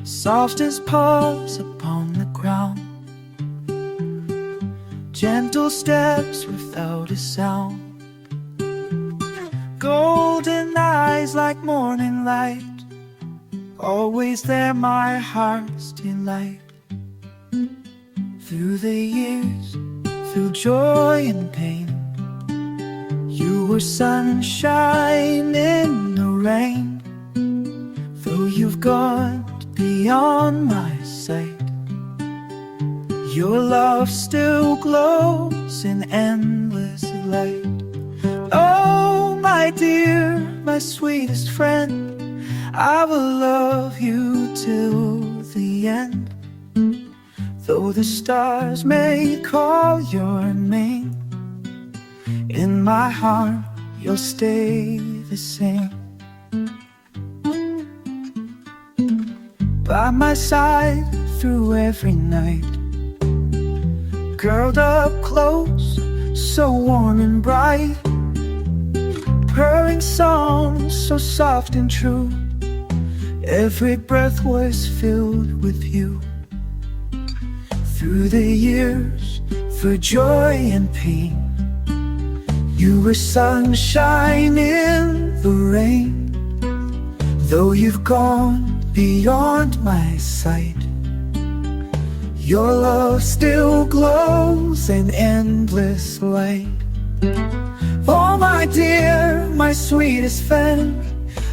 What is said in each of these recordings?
soft as paws upon the ground, gentle steps without a sound, golden eyes like morning light, always there my heart's delight. Through the years, through joy and pain, you were sunshine in the rain. Though you've gone beyond my sight, your love still glows in endless light. Oh, my dear, my sweetest friend, I will love you till the end. Though the stars may call your name, in my heart you'll stay the same. By my side through every night, curled up close, so warm and bright, purring songs so soft and true, every breath was filled with you. Through the years, through joy and pain, you were sunshine in the rain. Though you've gone beyond my sight, your love still glows in endless light. Oh, my dear, my sweetest friend,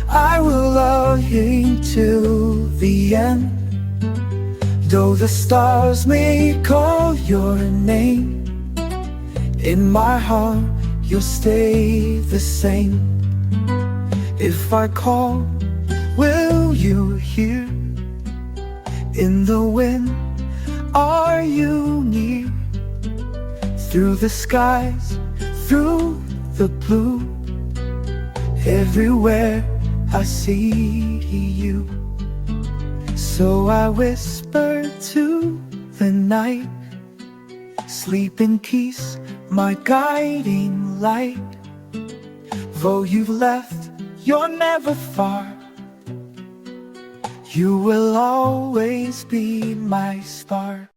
I will love you till the end. Though the stars may call your name, in my heart you'll stay the same. If I call, will you hear? In the wind, are you near? Through the skies, through the blue, everywhere I see you. So I whisper to the night, sleep in peace, my guiding light. Though you've left, you're never far, you will always be my star.